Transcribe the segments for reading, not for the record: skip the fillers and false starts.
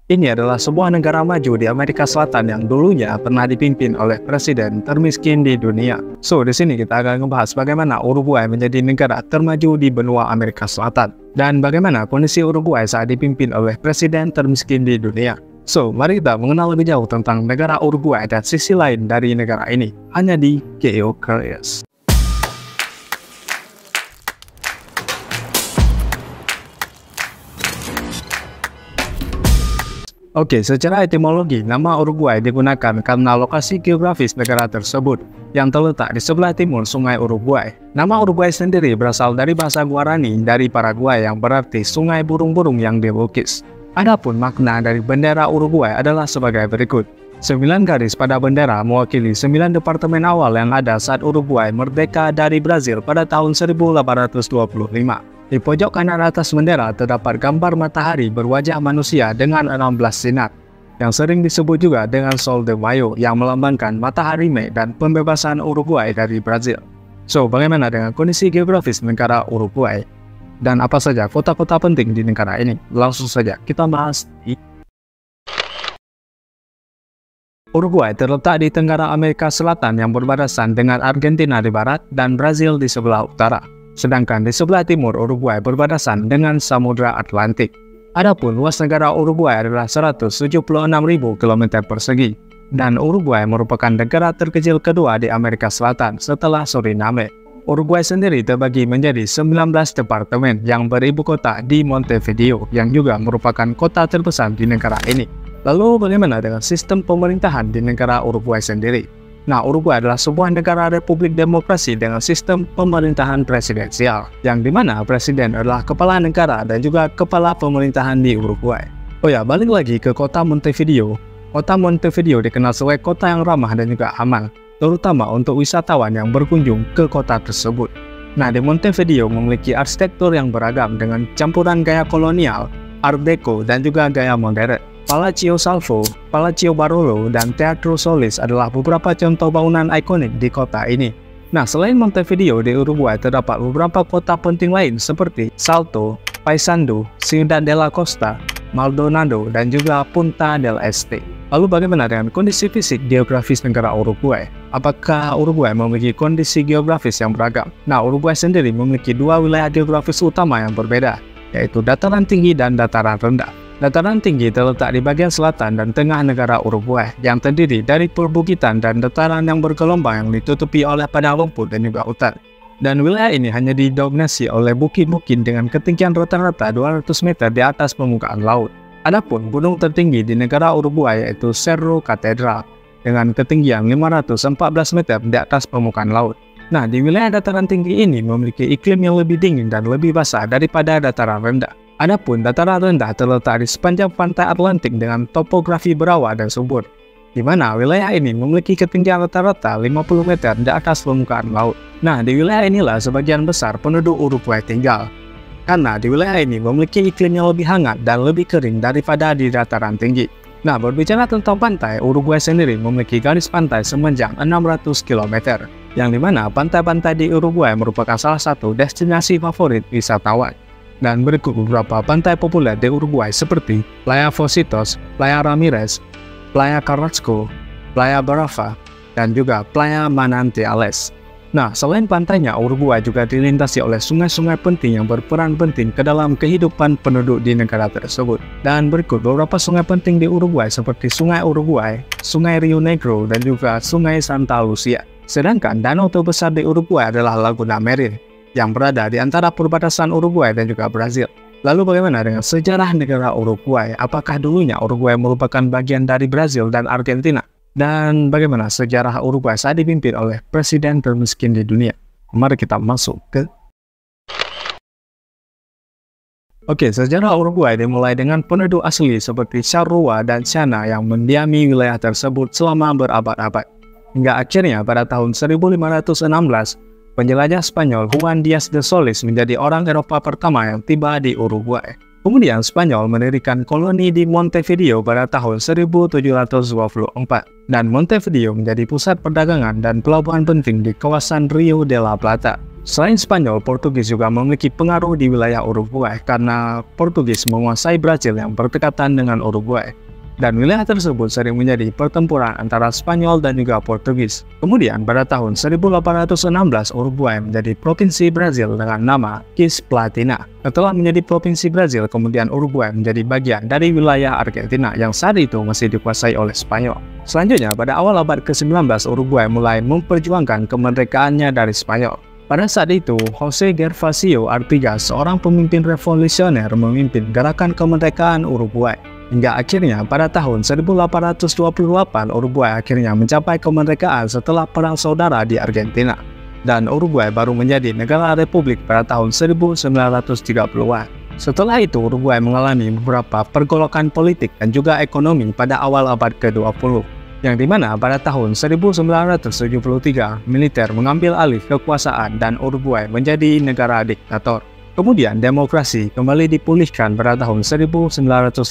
Ini adalah sebuah negara maju di Amerika Selatan yang dulunya pernah dipimpin oleh presiden termiskin di dunia. So, di sini kita akan membahas bagaimana Uruguay menjadi negara termaju di benua Amerika Selatan dan bagaimana kondisi Uruguay saat dipimpin oleh presiden termiskin di dunia. So, mari kita mengenal lebih jauh tentang negara Uruguay dan sisi lain dari negara ini hanya di GeoCurious. Oke, secara etimologi, nama Uruguay digunakan karena lokasi geografis negara tersebut yang terletak di sebelah timur Sungai Uruguay. Nama Uruguay sendiri berasal dari bahasa Guarani dari Paraguay yang berarti sungai burung-burung yang dilukis. Adapun makna dari bendera Uruguay adalah sebagai berikut. 9 garis pada bendera mewakili 9 departemen awal yang ada saat Uruguay merdeka dari Brazil pada tahun 1825. Di pojok kanan atas bendera terdapat gambar matahari berwajah manusia dengan 16 sinar, yang sering disebut juga dengan Sol de Mayo yang melambangkan matahari Mei dan pembebasan Uruguay dari Brazil. So, bagaimana dengan kondisi geografis negara Uruguay? Dan apa saja kota-kota penting di negara ini? Langsung saja kita bahas. Uruguay terletak di tenggara Amerika Selatan yang berbatasan dengan Argentina di barat dan Brazil di sebelah utara. Sedangkan di sebelah timur Uruguay berbatasan dengan Samudra Atlantik. Adapun luas negara Uruguay adalah 176.000 km persegi. Dan Uruguay merupakan negara terkecil kedua di Amerika Selatan setelah Suriname. Uruguay sendiri terbagi menjadi 19 departemen yang beribu kota di Montevideo yang juga merupakan kota terbesar di negara ini. Lalu bagaimana dengan sistem pemerintahan di negara Uruguay sendiri? Nah, Uruguay adalah sebuah negara republik demokrasi dengan sistem pemerintahan presidensial, yang dimana presiden adalah kepala negara dan juga kepala pemerintahan di Uruguay. Oh ya, balik lagi ke kota Montevideo. Kota Montevideo dikenal sebagai kota yang ramah dan juga aman, terutama untuk wisatawan yang berkunjung ke kota tersebut. Nah, di Montevideo memiliki arsitektur yang beragam dengan campuran gaya kolonial, Art Deco, dan juga gaya modern. Palacio Salvo, Palacio Barolo, dan Teatro Solis adalah beberapa contoh bangunan ikonik di kota ini. Nah, selain Montevideo, di Uruguay terdapat beberapa kota penting lain seperti Salto, Paysandú, Ciudad de la Costa, Maldonado, dan juga Punta del Este. Lalu bagaimana dengan kondisi fisik geografis negara Uruguay? Apakah Uruguay memiliki kondisi geografis yang beragam? Nah, Uruguay sendiri memiliki dua wilayah geografis utama yang berbeda, yaitu dataran tinggi dan dataran rendah. Dataran tinggi terletak di bagian selatan dan tengah negara Uruguay yang terdiri dari perbukitan dan dataran yang bergelombang yang ditutupi oleh padang rumput dan juga hutan. Dan wilayah ini hanya didominasi oleh bukit-bukit dengan ketinggian rata-rata 200 meter di atas permukaan laut. Adapun gunung tertinggi di negara Uruguay yaitu Cerro Catedral dengan ketinggian 514 meter di atas permukaan laut. Nah, di wilayah dataran tinggi ini memiliki iklim yang lebih dingin dan lebih basah daripada dataran rendah. Adapun dataran rendah terletak di sepanjang pantai Atlantik dengan topografi berawa dan subur, di mana wilayah ini memiliki ketinggian rata-rata 50 meter di atas permukaan laut. Nah, di wilayah inilah sebagian besar penduduk Uruguay tinggal, karena di wilayah ini memiliki iklim yang lebih hangat dan lebih kering daripada di dataran tinggi. Nah, berbicara tentang pantai, Uruguay sendiri memiliki garis pantai sepanjang 600 km, yang dimana pantai-pantai di Uruguay merupakan salah satu destinasi favorit wisatawan. Dan berikut beberapa pantai populer di Uruguay seperti Playa Positos, Playa Ramirez, Playa Carrasco, Playa Barrafa, dan juga Playa Manantiales. Nah, selain pantainya, Uruguay juga dilintasi oleh sungai-sungai penting yang berperan penting ke dalam kehidupan penduduk di negara tersebut. Dan berikut beberapa sungai penting di Uruguay seperti Sungai Uruguay, Sungai Rio Negro, dan juga Sungai Santa Lucia. Sedangkan danau terbesar di Uruguay adalah Laguna Merin, yang berada di antara perbatasan Uruguay dan juga Brazil. Lalu bagaimana dengan sejarah negara Uruguay? Apakah dulunya Uruguay merupakan bagian dari Brazil dan Argentina? Dan bagaimana sejarah Uruguay saat dipimpin oleh presiden termiskin di dunia? Mari kita masuk ke... Oke, sejarah Uruguay dimulai dengan penduduk asli seperti Charrúa dan Chana yang mendiami wilayah tersebut selama berabad-abad. Hingga akhirnya pada tahun 1516, penjelajah Spanyol Juan Díaz de Solís menjadi orang Eropa pertama yang tiba di Uruguay. Kemudian Spanyol mendirikan koloni di Montevideo pada tahun 1724, dan Montevideo menjadi pusat perdagangan dan pelabuhan penting di kawasan Rio de la Plata. Selain Spanyol, Portugis juga memiliki pengaruh di wilayah Uruguay karena Portugis menguasai Brazil yang berdekatan dengan Uruguay. Dan wilayah tersebut sering menjadi pertempuran antara Spanyol dan juga Portugis. Kemudian pada tahun 1816 Uruguay menjadi provinsi Brazil dengan nama Cisplatina. Setelah menjadi provinsi Brazil, kemudian Uruguay menjadi bagian dari wilayah Argentina yang saat itu masih dikuasai oleh Spanyol. Selanjutnya, pada awal abad ke-19 Uruguay mulai memperjuangkan kemerdekaannya dari Spanyol. Pada saat itu, José Gervasio Artigas, seorang pemimpin revolusioner, memimpin gerakan kemerdekaan Uruguay. Hingga akhirnya pada tahun 1828 Uruguay akhirnya mencapai kemerdekaan setelah Perang Saudara di Argentina. Dan Uruguay baru menjadi negara republik pada tahun 1930-an. Setelah itu Uruguay mengalami beberapa pergolakan politik dan juga ekonomi pada awal abad ke-20. Yang dimana pada tahun 1973 militer mengambil alih kekuasaan dan Uruguay menjadi negara diktator. Kemudian demokrasi kembali dipulihkan pada tahun 1985.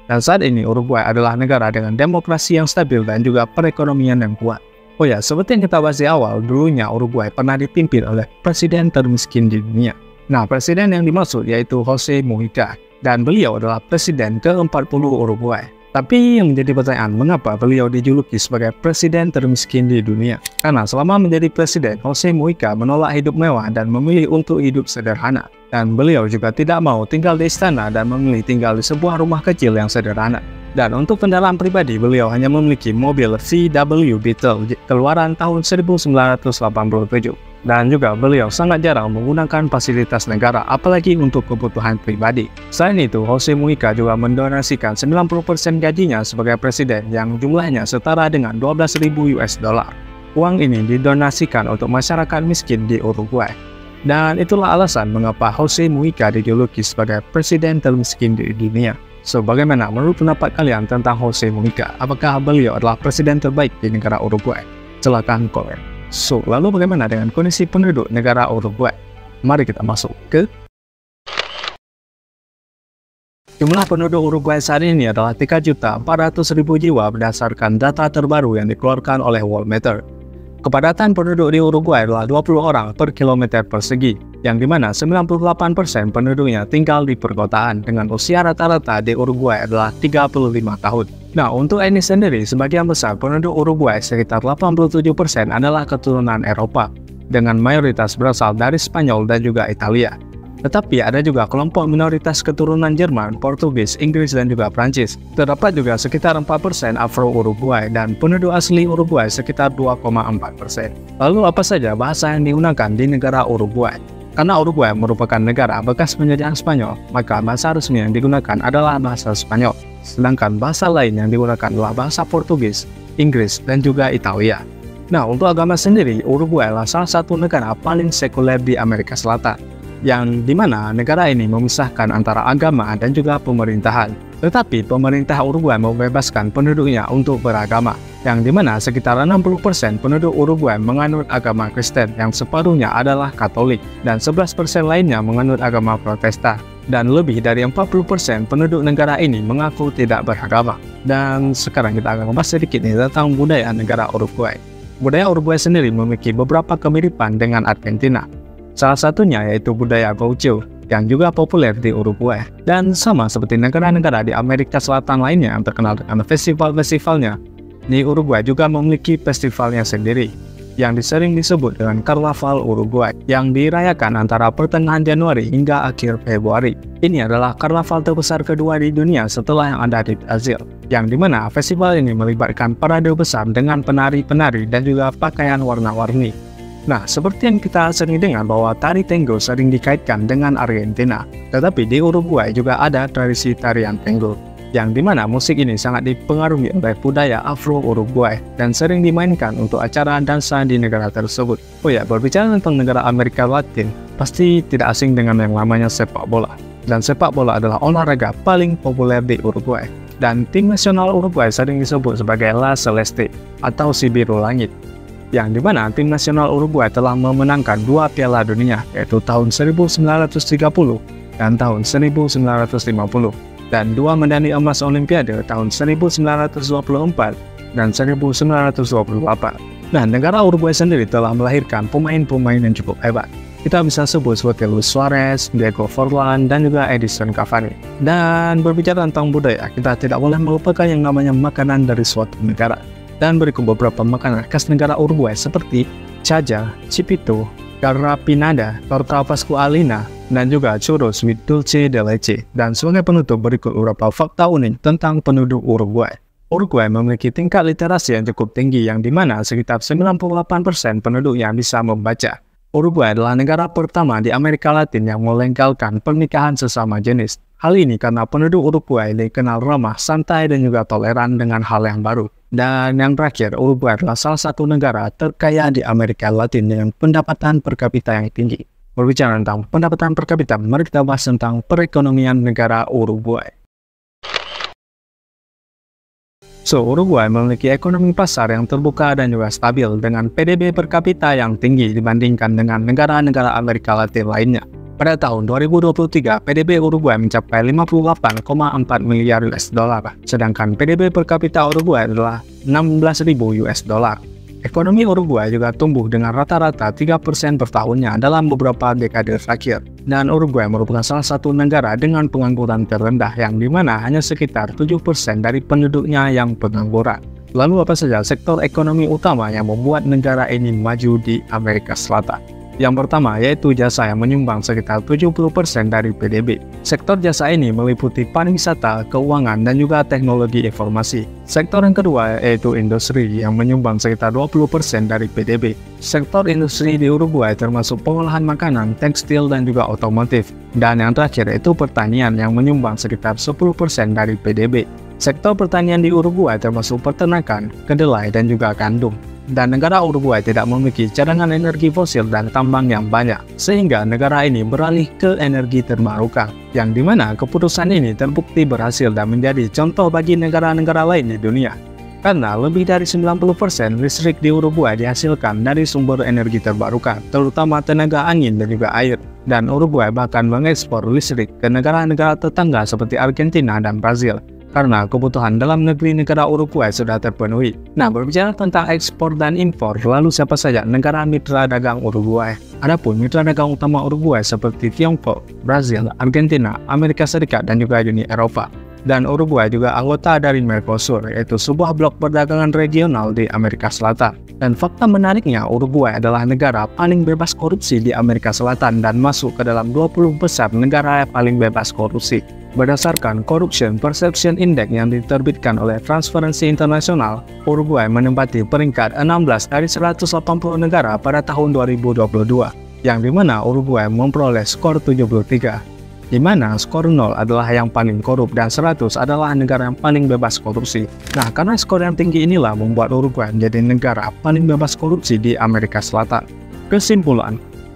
Dan saat ini Uruguay adalah negara dengan demokrasi yang stabil dan juga perekonomian yang kuat. Oh ya, seperti yang kita bahas di awal, dulunya Uruguay pernah dipimpin oleh presiden termiskin di dunia. Nah, presiden yang dimaksud yaitu José Mujica, dan beliau adalah presiden ke-40 Uruguay. Tapi yang menjadi pertanyaan, mengapa beliau dijuluki sebagai presiden termiskin di dunia? Karena selama menjadi presiden, José Mujica menolak hidup mewah dan memilih untuk hidup sederhana. Dan beliau juga tidak mau tinggal di istana dan memilih tinggal di sebuah rumah kecil yang sederhana. Dan untuk kendaraan pribadi, beliau hanya memiliki mobil VW Beetle keluaran tahun 1987. Dan juga beliau sangat jarang menggunakan fasilitas negara, apalagi untuk kebutuhan pribadi. Selain itu, José Mujica juga mendonasikan 90% gajinya sebagai presiden yang jumlahnya setara dengan 12.000 US dollar. Uang ini didonasikan untuk masyarakat miskin di Uruguay. Dan itulah alasan mengapa José Mujica dijuluki sebagai presiden termiskin di dunia. So, bagaimana menurut pendapat kalian tentang José Mujica? Apakah beliau adalah presiden terbaik di negara Uruguay? Silakan komen. So, lalu bagaimana dengan kondisi penduduk negara Uruguay? Mari kita masuk ke jumlah penduduk Uruguay saat ini adalah 3.400.000 jiwa berdasarkan data terbaru yang dikeluarkan oleh Worldmeter. Kepadatan penduduk di Uruguay adalah 20 orang per kilometer persegi, yang dimana 98% penduduknya tinggal di perkotaan dengan usia rata-rata di Uruguay adalah 35 tahun. Nah, untuk ini sendiri, sebagian besar penduduk Uruguay sekitar 87% adalah keturunan Eropa, dengan mayoritas berasal dari Spanyol dan juga Italia. Tetapi ada juga kelompok minoritas keturunan Jerman, Portugis, Inggris, dan juga Prancis. Terdapat juga sekitar 4% Afro-Uruguay dan penduduk asli Uruguay sekitar 2,4%. Lalu apa saja bahasa yang digunakan di negara Uruguay? Karena Uruguay merupakan negara bekas penjajahan Spanyol, maka bahasa resmi yang digunakan adalah bahasa Spanyol. Sedangkan bahasa lain yang digunakan adalah bahasa Portugis, Inggris, dan juga Italia. Nah, untuk agama sendiri, Uruguay adalah salah satu negara paling sekuler di Amerika Selatan, yang dimana negara ini memisahkan antara agama dan juga pemerintahan. Tetapi pemerintah Uruguay membebaskan penduduknya untuk beragama, yang dimana sekitar 60% penduduk Uruguay menganut agama Kristen, yang separuhnya adalah Katolik, dan 11% lainnya menganut agama Protestan. Dan lebih dari 40% penduduk negara ini mengaku tidak beragama. Dan sekarang kita akan membahas sedikit nih tentang budaya negara Uruguay. Budaya Uruguay sendiri memiliki beberapa kemiripan dengan Argentina. Salah satunya yaitu budaya gaucho yang juga populer di Uruguay. Dan sama seperti negara-negara di Amerika Selatan lainnya yang terkenal dengan festival-festivalnya, di Uruguay juga memiliki festivalnya sendiri yang sering disebut dengan Karnaval Uruguay, yang dirayakan antara pertengahan Januari hingga akhir Februari. Ini adalah karnaval terbesar kedua di dunia setelah yang ada di Brazil, yang dimana festival ini melibatkan parade besar dengan penari-penari dan juga pakaian warna-warni. Nah, seperti yang kita sering dengar bahwa tari tango sering dikaitkan dengan Argentina, tetapi di Uruguay juga ada tradisi tarian tango, yang dimana musik ini sangat dipengaruhi oleh budaya Afro-Uruguay dan sering dimainkan untuk acara dansa di negara tersebut. Oh ya, berbicara tentang negara Amerika Latin, pasti tidak asing dengan yang namanya sepak bola. Dan sepak bola adalah olahraga paling populer di Uruguay. Dan tim nasional Uruguay sering disebut sebagai La Celeste atau si biru langit, yang dimana tim nasional Uruguay telah memenangkan 2 Piala Dunia, yaitu tahun 1930 dan tahun 1950, dan 2 medali emas Olimpiade tahun 1924 dan 1928. Nah, negara Uruguay sendiri telah melahirkan pemain-pemain yang cukup hebat. Kita bisa sebut seperti Luis Suarez, Diego Forlan, dan juga Edison Cavani. Dan berbicara tentang budaya, kita tidak boleh melupakan yang namanya makanan dari suatu negara. Dan berikut beberapa makanan khas negara Uruguay seperti caja, chipito, garrapinada, torta pascualina, dan juga churros with dulce de leche. Dan sebagai penutup, berikut beberapa fakta unik tentang penduduk Uruguay. Uruguay memiliki tingkat literasi yang cukup tinggi, yang dimana sekitar 98% penduduknya bisa membaca. Uruguay adalah negara pertama di Amerika Latin yang melegalkan pernikahan sesama jenis. Hal ini karena penduduk Uruguay dikenal ramah, santai, dan juga toleran dengan hal yang baru. Dan yang terakhir, Uruguay adalah salah satu negara terkaya di Amerika Latin dengan pendapatan per kapita yang tinggi. Berbicara tentang pendapatan per kapita, mari kita bahas tentang perekonomian negara Uruguay. Uruguay memiliki ekonomi pasar yang terbuka dan juga stabil dengan PDB per kapita yang tinggi dibandingkan dengan negara-negara Amerika Latin lainnya. Pada tahun 2023, PDB Uruguay mencapai 58,4 miliar US dollar, sedangkan PDB per kapita Uruguay adalah 16.000 US dollar. Ekonomi Uruguay juga tumbuh dengan rata-rata 3% per tahunnya dalam beberapa dekade terakhir. Dan Uruguay merupakan salah satu negara dengan pengangguran terendah, yang dimana hanya sekitar 7% dari penduduknya yang pengangguran. Lalu apa saja sektor ekonomi utama yang membuat negara ini maju di Amerika Selatan? Yang pertama yaitu jasa yang menyumbang sekitar 70% dari PDB. Sektor jasa ini meliputi pariwisata, keuangan, dan juga teknologi informasi. Sektor yang kedua yaitu industri yang menyumbang sekitar 20% dari PDB. Sektor industri di Uruguay termasuk pengolahan makanan, tekstil, dan juga otomotif. Dan yang terakhir yaitu pertanian yang menyumbang sekitar 10% dari PDB. Sektor pertanian di Uruguay termasuk peternakan, kedelai, dan juga gandum. Dan negara Uruguay tidak memiliki cadangan energi fosil dan tambang yang banyak, sehingga negara ini beralih ke energi terbarukan, yang dimana keputusan ini terbukti berhasil dan menjadi contoh bagi negara-negara lain di dunia. Karena lebih dari 90% listrik di Uruguay dihasilkan dari sumber energi terbarukan, terutama tenaga angin dan juga air. Dan Uruguay bahkan mengekspor listrik ke negara-negara tetangga seperti Argentina dan Brazil, karena kebutuhan dalam negeri negara Uruguay sudah terpenuhi. Nah, berbicara tentang ekspor dan impor, lalu siapa saja negara mitra dagang Uruguay? Adapun mitra dagang utama Uruguay seperti Tiongkok, Brazil, Argentina, Amerika Serikat, dan juga Uni Eropa. Dan Uruguay juga anggota dari Mercosur, yaitu sebuah blok perdagangan regional di Amerika Selatan. Dan fakta menariknya, Uruguay adalah negara paling bebas korupsi di Amerika Selatan dan masuk ke dalam 20 besar negara paling bebas korupsi. Berdasarkan Corruption Perception Index yang diterbitkan oleh Transparency International, Uruguay menempati peringkat 16 dari 180 negara pada tahun 2022, yang dimana Uruguay memperoleh skor 73, di mana skor 0 adalah yang paling korup dan 100 adalah negara yang paling bebas korupsi. Nah, karena skor yang tinggi inilah membuat Uruguay menjadi negara paling bebas korupsi di Amerika Selatan. Kesimpulan,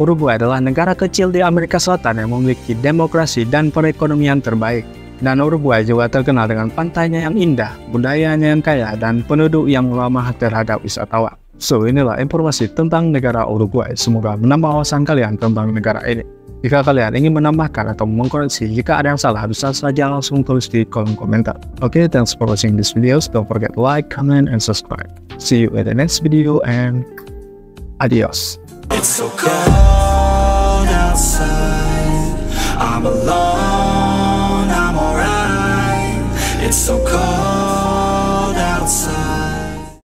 Uruguay adalah negara kecil di Amerika Selatan yang memiliki demokrasi dan perekonomian terbaik. Dan Uruguay juga terkenal dengan pantainya yang indah, budayanya yang kaya, dan penduduk yang ramah terhadap wisatawan. Inilah informasi tentang negara Uruguay. Semoga menambah wawasan kalian tentang negara ini. Jika kalian ingin menambahkan atau mengkoreksi jika ada yang salah, bisa saja langsung tulis di kolom komentar. Okay, thanks for watching this video. Don't forget to like, comment, and subscribe. See you in the next video and adios. It's so cold outside, I'm alone.